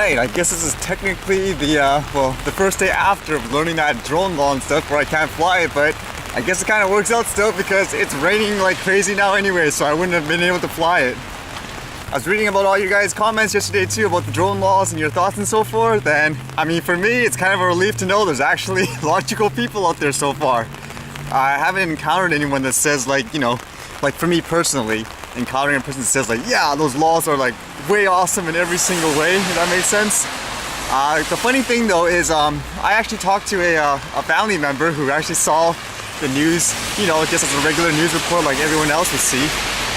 Alright, I guess this is technically the first day after learning that drone law and stuff where I can't fly it, but I guess it kind of works out still because it's raining like crazy now anyway, so I wouldn't have been able to fly it. I was reading about all you guys' comments yesterday too about the drone laws and your thoughts and so forth, and I mean for me it's kind of a relief to know there's actually logical people out there so far. I haven't encountered anyone that says like, you know, like for me personally, encountering a person that says like, yeah, those laws are like way awesome in every single way, if that makes sense. The funny thing though is I actually talked to a family member who actually saw the news, you know, just as a regular news report like everyone else would see,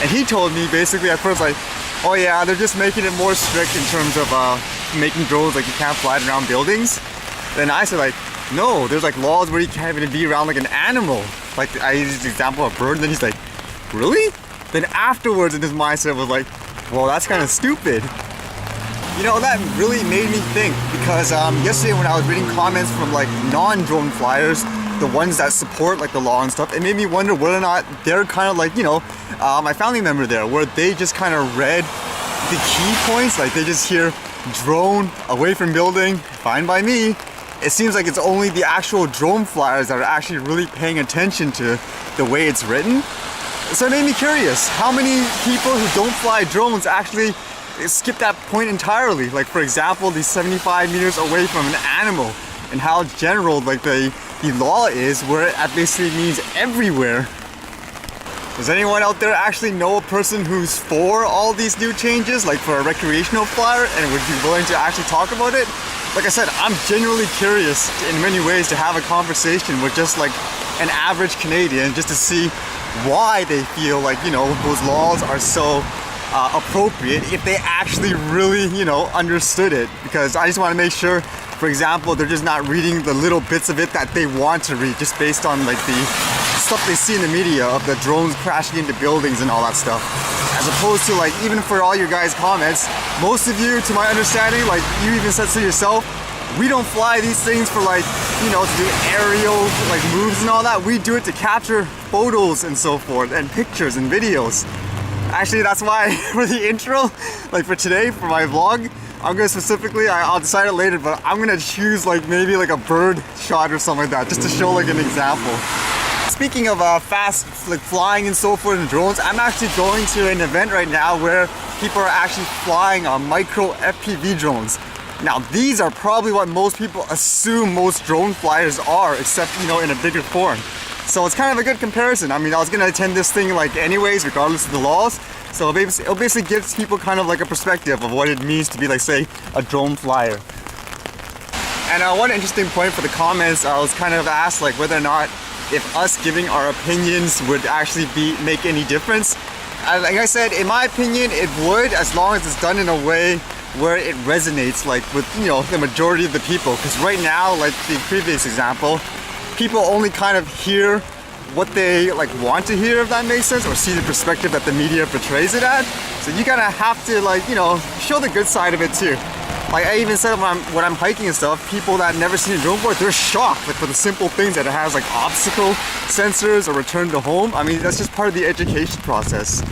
and he told me basically at first like, oh yeah, they're just making it more strict in terms of making drones like you can't fly it around buildings. Then I said like, no, there's like laws where you can't even be around like an animal. Like I used the example of a bird, and then he's like, really? Then afterwards in his mindset was like, well, that's kind of stupid. You know, that really made me think because yesterday when I was reading comments from like non-drone flyers, the ones that support like the law and stuff, it made me wonder whether or not they're kind of like, you know, my family member there, where they just kind of read the key points, like they just hear drone away from building, fine by me. It seems like it's only the actual drone flyers that are actually really paying attention to the way it's written. So it made me curious, how many people who don't fly drones actually skip that point entirely? Like for example, the 75 meters away from an animal, and how general like the law is, where it basically means everywhere. Does anyone out there actually know a person who's for all these new changes, like for a recreational flyer, and would be willing to actually talk about it? Like I said, I'm genuinely curious in many ways to have a conversation with just like an average Canadian, just to see why they feel like, you know, those laws are so appropriate if they actually really, you know, understood it. Because I just want to make sure, for example, they're just not reading the little bits of it that they want to read just based on like the stuff they see in the media of the drones crashing into buildings and all that stuff. As opposed to like, even for all your guys' comments, most of you, to my understanding, like you even said so yourself, we don't fly these things for like, you know, to do aerial like moves and all that. We do it to capture photos and so forth, and pictures and videos. Actually, that's why for the intro, like for today, for my vlog, I'm gonna specifically, I'll decide it later, but I'm gonna choose like maybe like a bird shot or something like that, just to show like an example. Speaking of fast like flying and so forth and drones, I'm actually going to an event right now where people are actually flying micro FPV drones. Now these are probably what most people assume most drone flyers are, except, you know, in a bigger form. So it's kind of a good comparison. I mean, I was gonna attend this thing like anyways, regardless of the laws. So it basically gives people kind of like a perspective of what it means to be like, say, a drone flyer. And one interesting point for the comments, I was kind of asked like whether or not if us giving our opinions would actually make any difference. Like I said, in my opinion, it would, as long as it's done in a way where it resonates like with, you know, the majority of the people. Because right now, like the previous example, people only kind of hear what they like want to hear, if that makes sense, or see the perspective that the media portrays it at. So you kind of have to like, you know, show the good side of it too. Like I even said when I'm hiking and stuff, people that never seen a drone before, they're shocked like for the simple things that it has like obstacle sensors or return to home. I mean, that's just part of the education process.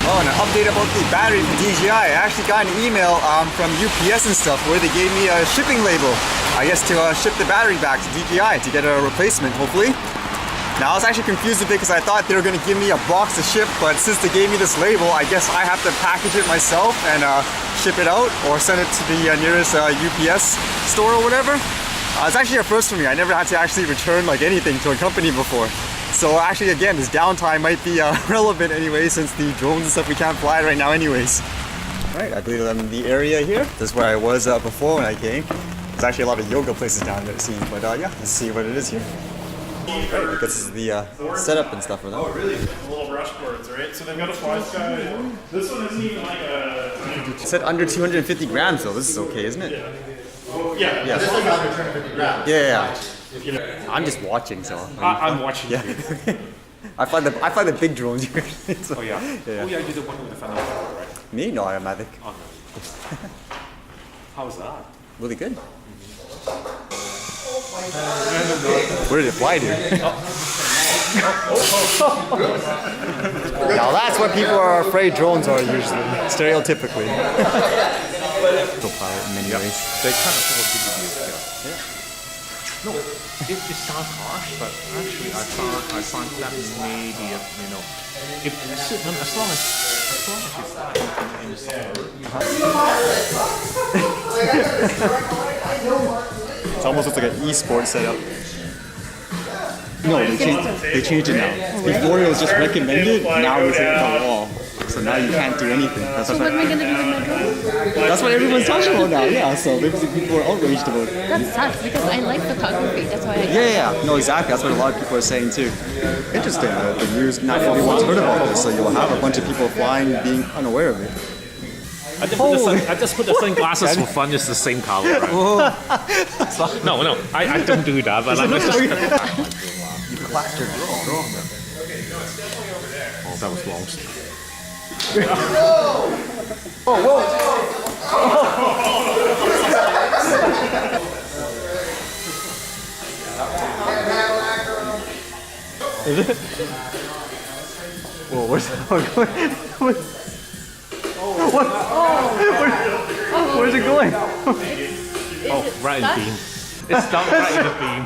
Oh, and an update about the battery from DJI. I actually got an email from UPS and stuff where they gave me a shipping label, I guess, to ship the battery back to DJI to get a replacement, hopefully. Now I was actually confused a bit because I thought they were going to give me a box to ship, but since they gave me this label, I guess I have to package it myself and ship it out or send it to the nearest UPS store or whatever. It's actually a first for me. I never had to actually return like anything to a company before. So actually, again, this downtime might be relevant anyway, since the drones and stuff we can't fly right now anyways. Alright, I believe I'm in the area here. This is where I was before when I came. There's actually a lot of yoga places down there, it seems, but yeah, let's see what it is here. Right, I guess this is the setup and stuff for them. Oh, really? Little rush boards, right? So they've got a fly sky. This one isn't even like a... It said under 250 grams, though. This is okay, isn't it? Yeah. Oh, yeah. Yeah. This one's under 250 grams. Yeah. You know, I'm just watching, so. I'm watching yeah. you. I fly the big drones usually. So. Oh, yeah? Yeah. Oh, yeah, you did one with the Fender, right? Me? No, automatic. Oh, no. How was that? Really good. Where did it fly to? Now that's what people are afraid drones are usually, stereotypically. Autopilot in many ways. They kind of force you to use it. Yeah. No, it sounds harsh, but actually I find that maybe if as long as you start in the It's almost looks like an esports setup. No, they changed it now. Before it was just recommended, now it's at the wall. So now you can't do anything. So what am I gonna do with my drone? That's what everyone's talking about now, yeah. So maybe people are outraged about it. That sucks because I like photography. That's why I Yeah. No, exactly. That's what a lot of people are saying too. Interesting. The news, not everyone's heard about this, so you'll have a bunch of people flying being unaware of it. I just put the sunglasses for fun. It's the same color. Right? No, I don't do that. But I'm just. You clashed your drone. Oh, that was long. Is it? Whoa, where's that going? Where's it going? Oh, right in the beam. It's stuck right in the beam.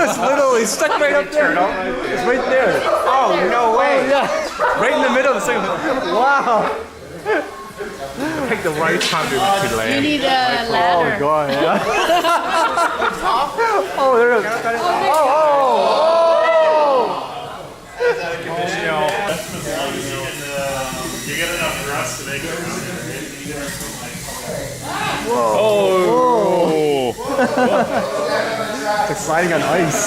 It's literally stuck right up there. It's right there. Oh, no way. Yeah. Right in the middle of the second. Wow. Pick the right time to land. You need a ladder. Oh, God. Yeah. Oh, there it is. Oh. You get enough thrust to make it around there. Oh! It's like sliding on ice.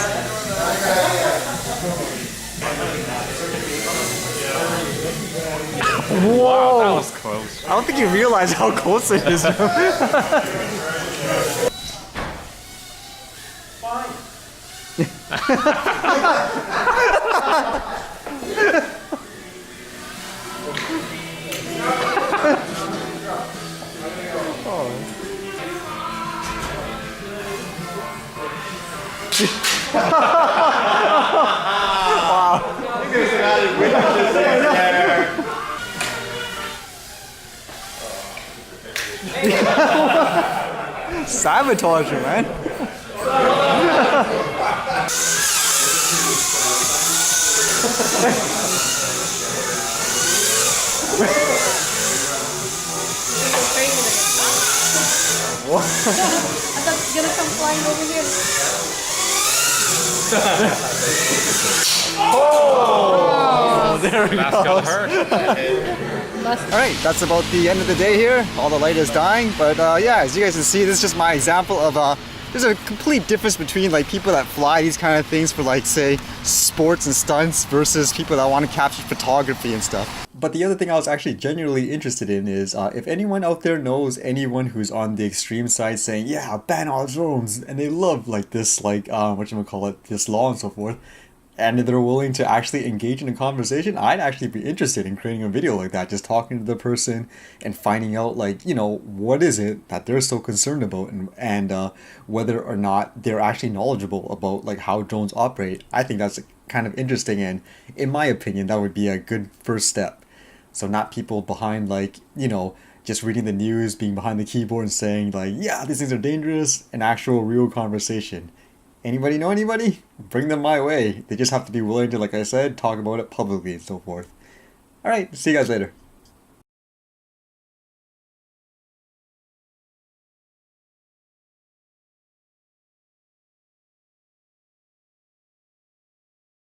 Whoa! Wow, that was close. I don't think you realize how close it is. Sabotage, man. I thought it's gonna come flying over here. Oh, there we That's gonna hurt. Alright, that's about the end of the day here. All the light is dying, but yeah, as you guys can see, this is just my example of there's a complete difference between like people that fly these kind of things for like say sports and stunts versus people that want to capture photography and stuff. But the other thing I was actually genuinely interested in is if anyone out there knows anyone who's on the extreme side saying, yeah, ban all drones, and they love like this, like whatchamacallit, this law and so forth, and they're willing to actually engage in a conversation, I'd actually be interested in creating a video like that, just talking to the person and finding out like, you know, what is it that they're so concerned about, and whether or not they're actually knowledgeable about like how drones operate. I think that's kind of interesting, and in my opinion, that would be a good first step. So not people behind like, you know, just reading the news, being behind the keyboard and saying like, yeah, these things are dangerous, an actual real conversation. Anybody know anybody? Bring them my way. They just have to be willing to, like I said, talk about it publicly and so forth. Alright, see you guys later.